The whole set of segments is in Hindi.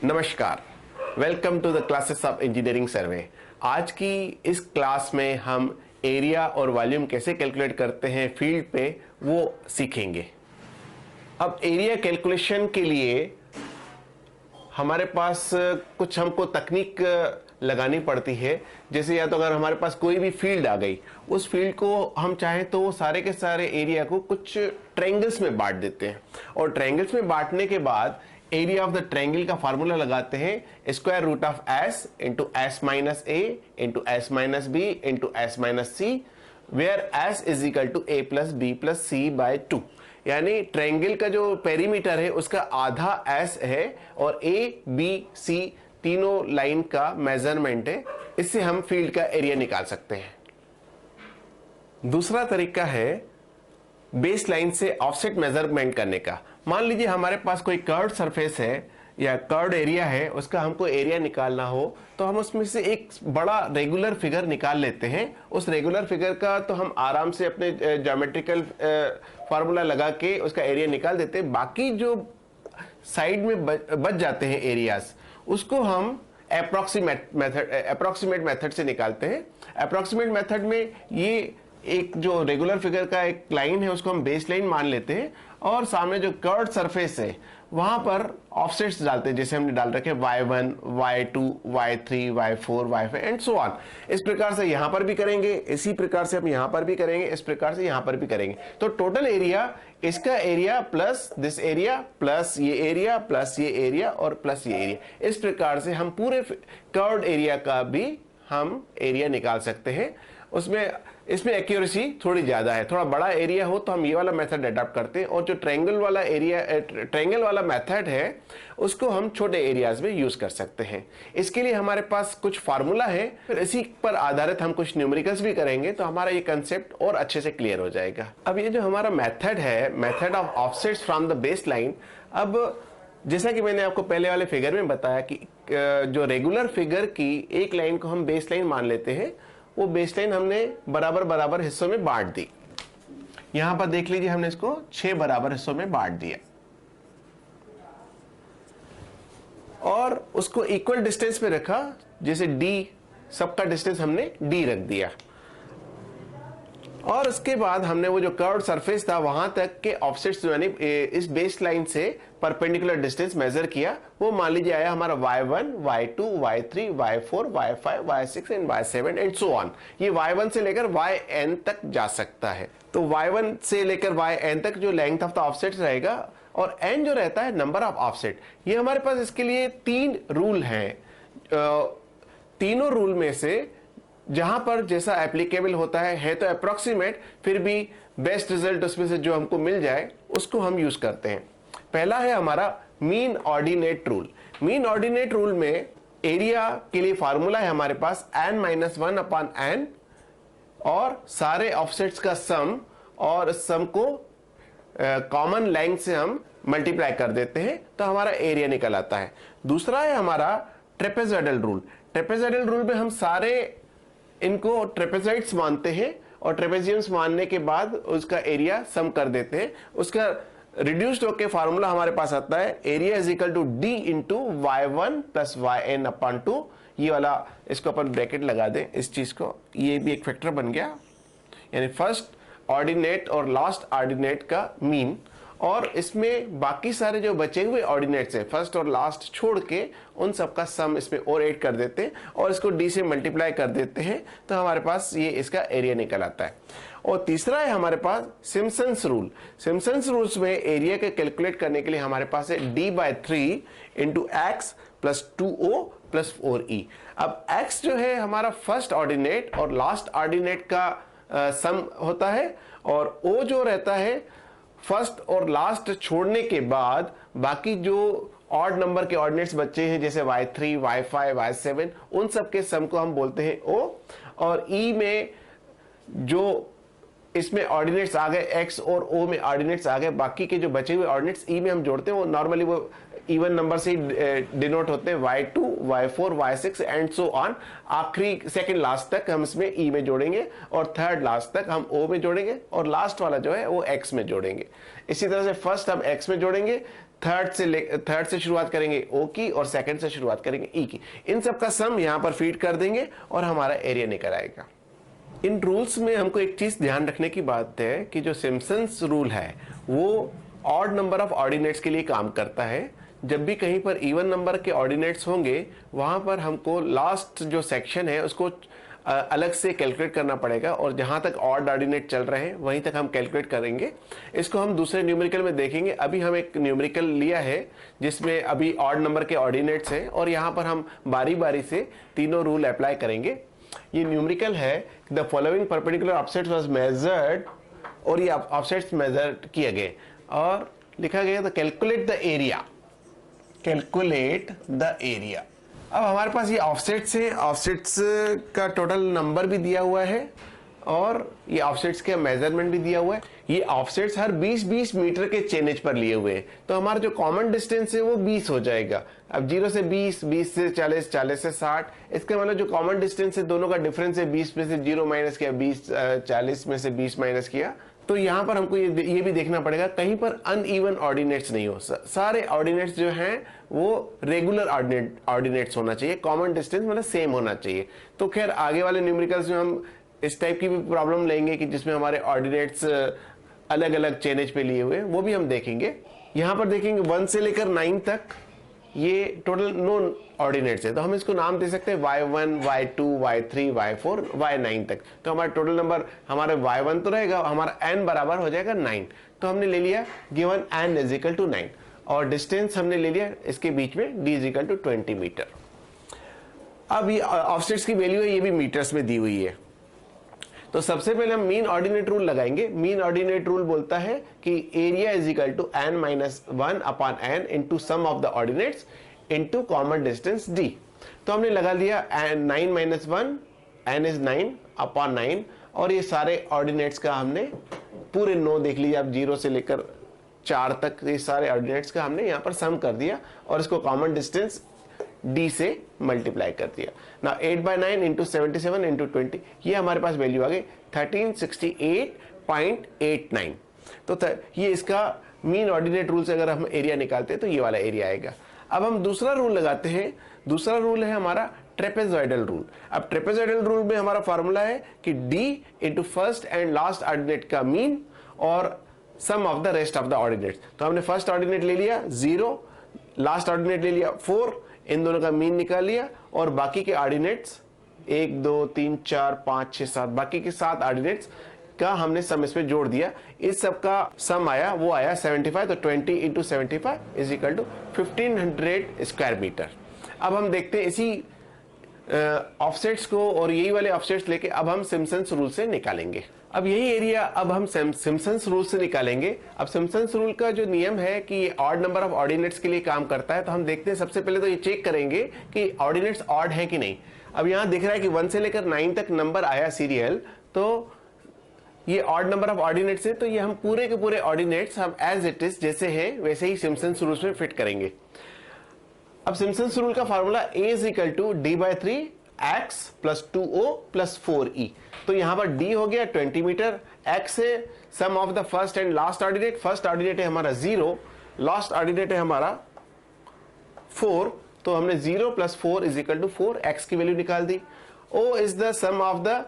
नमस्कार, welcome to the classes of engineering survey. आज की इस क्लास में हम एरिया और वॉल्यूम कैसे कैलकुलेट करते हैं फील्ड पे वो सीखेंगे। अब एरिया कैलकुलेशन के लिए हमारे पास कुछ हमको तकनीक लगानी पड़ती है। जैसे या तो अगर हमारे पास कोई भी फील्ड आ गई, उस फील्ड को हम चाहें तो वो सारे के सारे एरिया को कुछ ट्रायंगल्स में बांट देते हैं और ट्रायंगल्स में बांटने के बाद एरिया ऑफ द ट्रायंगल का फार्मूला लगाते हैं square root of s into s minus a into s minus b into s minus c, where s is equal to a plus b plus c by 2। यानी ट्रायंगल का जो पेरीमीटर है उसका आधा एस है और ए बी सी तीनों लाइन का मेजरमेंट है। इससे हम फील्ड का एरिया निकाल सकते हैं। दूसरा तरीका है बेस लाइन से ऑफसेट मेजरमेंट करने का। मान लीजिए हमारे पास कोई कर्व्ड सरफेस है या कर्व्ड एरिया है, उसका हमको एरिया निकालना हो तो हम उसमें से एक बड़ा रेगुलर फिगर निकाल लेते हैं। उस रेगुलर फिगर का तो हम आराम से अपने ज्योमेट्रिकल फार्मूला लगा के उसका एरिया निकाल देते हैं। बाकी जो साइड में बच जाते हैं एरियाज, उसको हम अप्रोक्सीमेट मेथड से निकालते हैं। अप्रोक्सीमेट मेथड में ये एक जो रेगुलर फिगर का एक लाइन है उसको हम बेस लाइन मान लेते हैं और सामने जो कर्व्ड सरफेस है वहां पर ऑफसेट्स डालते हैं, जैसे हमने डाल रखे y1, y2, y3, y4, y5 and so on. इस प्रकार से यहां पर भी करेंगे, इसी प्रकार से हम यहां पर भी करेंगे, इस प्रकार से यहां पर भी करेंगे। तो टोटल एरिया इसका area plus this area plus ये एरिया प्लस ये एरिया और प्लस ये एरिया, इस प्रकार से हम पूरे कर्व्ड एरिया का भी हम एरिया निकाल सकते हैं। इसमें एक्यूरेसी थोड़ी ज्यादा है। थोड़ा बड़ा एरिया हो तो हम ये वाला मेथड अडॉप्ट करते हैं और जो ट्रायंगल वाला मेथड है उसको हम छोटे एरियाज में यूज कर सकते हैं। इसके लिए हमारे पास कुछ फार्मूला है, फिर इसी पर आधारित हम कुछ न्यूमेरिकल्स भी करेंगे तो हमारा ये कंसेप्ट और अच्छे से क्लियर हो जाएगा। अब ये जो हमारा मेथड है, method of offsets from the base line, अब जैसा कि मैंने आपको पहले वाले फिगर में बताया कि जो रेगुलर फिगर की एक लाइन को हम बेस लाइन मान लेते हैं, वो बेसलाइन हमने बराबर बराबर हिस्सों में बांट दी। यहां पर देख लीजिए हमने इसको 6 बराबर हिस्सों में बांट दिया और उसको इक्वल डिस्टेंस पे रखा। जैसे d सबका डिस्टेंस हमने d रख दिया और उसके बाद हमने वो जो कर्व्ड सरफेस था वहां तक के ऑफसेट्स यानी इस बेस लाइन से परपेंडिकुलर डिस्टेंस मेजर किया। वो मान लीजिए आया हमारा y1, y2, y3, y4, y5, y6 and y7 and so on. ये y1 से लेकर yn तक जा सकता है। तो y1 से लेकर yn तक जो लेंथ ऑफ द ऑफसेट रहेगा और n जो रहता है नंबर ऑफ ऑफसेट। ये हमारे पास इसके लिए 3 रूल हैं। तीनों रूल में से जहां पर जैसा एप्लीकेबल होता है तो अप्रोक्सीमेट, फिर भी बेस्ट रिजल्ट उसमें से जो हमको मिल जाए उसको हम यूज करते हैं। पहला है हमारा mean ordinate rule. Mean ordinate rule में एरिया के लिए फार्मूला है हमारे पास n-1 अपॉन n और सारे ऑफसेट्स का सम, और सम को कॉमन लेंथ से हम मल्टीप्लाई कर देते हैं तो हमारा एरिया निकल आता है। दूसरा है हमारा ट्रेपेजॉइडल रूल। ट्रेपेजॉइडल रूल में हम सारे इनको ट्रेपेजॉइड्स मानते हैं और ट्रेपेजियम्स मानने के बाद उसका एरिया सम कर देते हैं। उसका रिड्यूस्ड होके फार्मूला हमारे पास आता है area is equal to d into y1 plus yn upon 2। ये वाला इसको अपन ब्रैकेट लगा दें, इस चीज को, ये भी एक फैक्टर बन गया। यानी फर्स्ट ऑर्डिनेट और लास्ट ऑर्डिनेट का मीन, और इसमें बाकी सारे जो बचे हुए ऑर्डिनेट्स हैं फर्स्ट और लास्ट छोड़ के उन सबका सम इसमें और ऐड कर देते हैं और इसको d से मल्टीप्लाई कर देते हैं तो हमारे पास ये इसका एरिया निकल आता है। और तीसरा है हमारे पास सिम्पसन्स रूल। सिम्पसन्स रूल्स में एरिया के कैलकुलेट करने के लिए हमारे पास है d/3 into x plus 2o plus 4e। अब x जो है हमारा फर्स्ट ऑर्डिनेट और लास्ट ऑर्डिनेट का सम होता है और o जो रहता है फर्स्ट और लास्ट छोड़ने के बाद बाकी जो ऑड नंबर के ऑर्डिनेट्स बचे हैं जैसे y3, y5, y7, उन सब के सम को हम बोलते हैं o। और e में जो इसमें ऑर्डिनेट्स आ गए x और o में ऑर्डिनेट्स आ गए, बाकी के जो बचे हुए ऑर्डिनेट्स e में हम जोड़ते हैं वो नॉर्मली वो इवन नंबर से डिनोट होते हैं y2, y4, y6 and so on. आखिरी सेकंड लास्ट तक हम इसमें e में जोड़ेंगे और थर्ड लास्ट तक हम o में जोड़ेंगे और लास्ट वाला जो है वो x में जोड़ेंगे। इसी तरह से फर्स्ट हम x में जोड़ेंगे, थर्ड से शुरुआत करेंगे ओ की और सेकंड से शुरुआत करेंगे ई की। इन सब का सम यहां पर फीड कर देंगे और हमारा एरिया निकल आएगा। इन रूल्स में हमको एक चीज ध्यान रखने की बात है कि जो सिम्पसन्स रूल है वो ऑड नंबर ऑफ ऑर्डिनेट्स के लिए काम करता है। जब भी कहीं पर इवन नंबर के ऑर्डिनेट्स होंगे वहां पर हमको लास्ट जो सेक्शन है उसको अलग से कैलकुलेट करना पड़ेगा और जहां तक ऑड ऑर्डिनेट चल रहे हैं वहीं तक हम कैलकुलेट करेंगे। इसको हम दूसरे न्यूमेरिकल में देखेंगे। अभी हम एक न्यूमेरिकल लिया है जिसमें अभी ऑड नंबर के ऑर्डिनेट्स हैं और यहां पर हम बारी बारी से तीनों रूल अप्लाई करेंगे। ये न्यूमेरिकल है, the following perpendicular offsets was measured, और ये ऑफसेट्स मेजर किए गए और लिखा गया the calculate the area, calculate the area. अब हमारे पास ये ऑफसेट्स है, ऑफसेट्स का टोटल नंबर भी दिया हुआ है और ये ऑफसेट्स का मेजरमेंट भी दिया हुआ है। ये ऑफसेट्स हर 20-20 मीटर के चेनेज पर लिए हुए हैं, तो हमारा जो कॉमन डिस्टेंस है वो 20 हो जाएगा। अब 0 से 20, 20 से 40, 40 से 60, इसका मतलब जो कॉमन डिस्टेंस है दोनों का डिफरेंस है 20 में से 0 माइनस किया, 40 में से 20 माइनस किया। तो यहां पर हमको ये भी देखना पड़ेगा कहीं पर अनइवन ऑर्डिनेट्स नहीं हो। सारे ऑर्डिनेट्स जो हैं वो रेगुलर ऑर्डिनेट्स होना चाहिए, कॉमन डिस्टेंस मतलब सेम होना चाहिए। तो खैर आगे वाले न्यूमेरिकल्स में हम इस टाइप की भी प्रॉब्लम लेंगे कि जिसमें हमारे ऑर्डिनेट्स अलग अलग चेनेज पे लिए हुए, वो भी हम देखेंगे। यहां पर देखेंगे 1 से लेकर 9 तक ये टोटल नोन ऑर्डिनेट्स है, तो हम इसको नाम दे सकते हैं y1, y2, y3, y4, y9 तक। तो हमारा टोटल नंबर हमारा y1 तो रहेगा, हमारा n बराबर हो जाएगा 9। तो हमने ले लिया given n is equal to 9 और डिस्टेंस हमने ले लिया इसके बीच में d is equal to 20 metre. अब ये ऑफसेट्स की वैल्यू है, ये भी मीटर्स में दी हुई है। तो सबसे पहले हम मीन ऑर्डिनेट रूल लगाएंगे। मीन ऑर्डिनेट रूल बोलता है कि area is equal to n-1 upon n into sum of the ordinates into common distance d। तो हमने लगा लिया 9-1, n इज 9 अपॉन 9 और ये सारे ऑर्डिनेट्स का हमने पूरे 9 देख लीजिए, आप 0 से लेकर 4 तक ये सारे ऑर्डिनेट्स का हमने यहाँ पर सम कर दिया और इसको कॉमन डिस्टेंस d से मल्टीप्लाई कर दिया ना। 8/9 इंटू 77 इंटू 20, ये हमारे पास वैल्यू आ गई 1368.89। तो ये इसका मीन ऑर्डिनेट रूल से अगर हम एरिया निकालते हैं तो ये वाला एरिया आएगा। अब हम दूसरा रूल लगाते हैं। दूसरा रूल है हमारा ट्रेपेजॉइडल रूल। अब ट्रेपेजॉइडल रूल में हमारा फॉर्मूला है कि d into first and last ordinate का मीन और sum of the rest of the ordinates. तो हमने फर्स्ट ऑर्डिनेट ले लिया 0, लास्ट ऑर्डिनेट ले लिया 4, इन दोनों का मीन निकाल लिया और बाकी के ऑर्डिनेट्स 1, 2, 3, 4, 5, 6, 7 बाकी के 7 ऑर्डिनेट्स का हमने सम इसमें जोड़ दिया। इस सब का सम आया, वो आया 75। तो 20 into 75 is equal to 1500 square metre. अब हम देखते हैं इसी ऑफसेट्स को और यही वाले ऑफसेट्स लेके अब हम सिम्पसन्स रूल से निकालेंगे। अब यही एरिया अब हम सिम्पसन्स रूल से निकालेंगे। अब सिम्पसन्स रूल का जो नियम है कि ये ऑड नंबर ऑफ ऑर्डिनेट्स के लिए काम करता है, तो हम देखते हैं सबसे पहले तो ये चेक करेंगे कि ऑर्डिनेट्स ऑड है कि नहीं। अब यहाँ दिख रहा है कि 1 से लेकर 9 तक नंबर आया सीरियल, तो ये ऑड नंबर ऑफ ऑर्डिनेट्स है, तो ये हम पूरे के पूरे ऑर्डिनेट्स हम एज इट इज जैसे है वैसे ही सिम्पसन्स रूल में फिट करेंगे। अब सिम्पसन्स रूल का formula a is equal to d/3 x plus 2o plus 4e। तो यहां पर d हो गया 20 मीटर, x है sum of the first and last ordinate. First ordinate है हमारा 0, लास्ट ऑर्डिनेट है हमारा 4, तो हमने 0 plus 4 is equal to 4, x की वैल्यू निकाल दी। o is the sum of the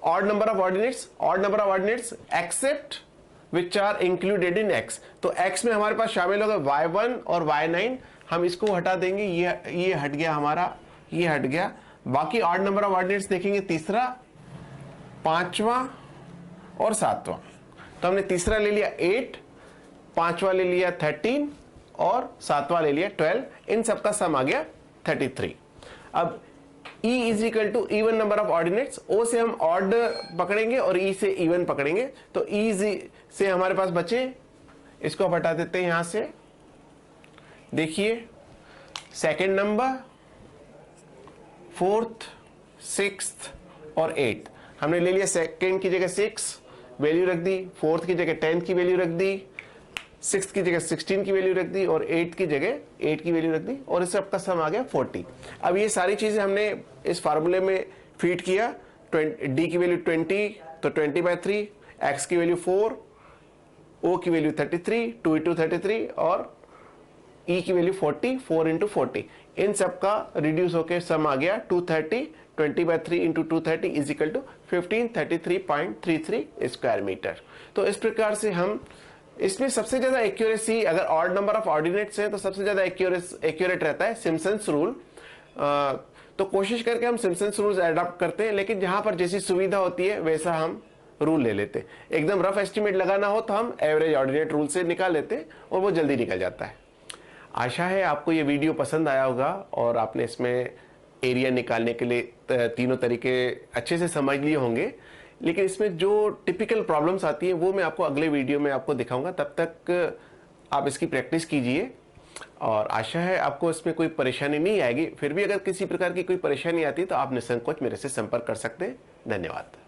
odd number of ordinates, odd number of ordinates except which are included in x। तो x में हमारे पास शामिल होगा y1 और y9, हम इसको हटा देंगे, ये हट गया हमारा, ये हट गया। बाकी ऑड नंबर ऑफ ऑर्डिनेट्स देखेंगे, तीसरा, पांचवा और सातवां। तो हमने तीसरा ले लिया 8, पांचवा ले लिया 13 और सातवां ले लिया 12। इन सबका सम आ गया 33। अब E is equal to even number of ordinates. O से हम ऑड पकड़ेंगे और E से इवन पकड़ेंगे। तो E से हमारे पास बचे, इसको आप हटा देते हैं यहां से। देखिए सेकेंड नंबर, फोर्थ, सिक्स्थ और 8 हमने ले लिया। सेकेंड की जगह 6 वैल्यू रख दी, फोर्थ की जगह 10 की वैल्यू रख दी, सिक्स्थ की जगह 16 की वैल्यू रख दी और 8 की जगह 8 की वैल्यू रख दी और इस सबका सम आ गया 40। अब ये सारी चीजें हमने इस फार्मूले में फीड किया। d की वैल्यू 20, तो 20/3, x की वैल्यू 4, O की वैल्यू 33, 2 into 33 और E की वैल्यू 40, 4 into 40, इन सब का रिड्यूस होके सम आ गया 230, 20/3 into 230 is equal to 1533.33 square metre. तो इस प्रकार से हम इसमें सबसे ज्यादा एक्यूरेसी, अगर ऑड नंबर ऑफ ऑर्डिनेट्स हैं तो सबसे ज्यादा एक्यूरेट रहता है सिम्पसन्स रूल। तो कोशिश करके हम सिम्पसन्स रूल्स अडॉप्ट करते हैं, लेकिन जहां पर जैसी सुविधा होती है वैसा हम रूल ले लेते हैं। एकदम रफ एस्टिमेट लगाना हो तो हम एवरेज ऑर्डिनेट रूल से निकाल लेते हैं और वो जल्दी निकल जाता है। आशा है आपको ये वीडियो पसंद आया होगा और आपने इसमें एरिया निकालने के लिए तीनों तरीके अच्छे से समझ लिए होंगे। लेकिन इसमें जो टिपिकल प्रॉब्लम्स आती है वो मैं आपको अगले वीडियो में आपको दिखाऊंगा। तब तक आप इसकी प्रैक्टिस कीजिए और आशा है आपको इसमें कोई परेशानी नहीं आएगी। फिर भी अगर किसी प्रकार की कोई परेशानी आती है तो आप निसंकोच मेरे से संपर्क कर सकते हैं। धन्यवाद।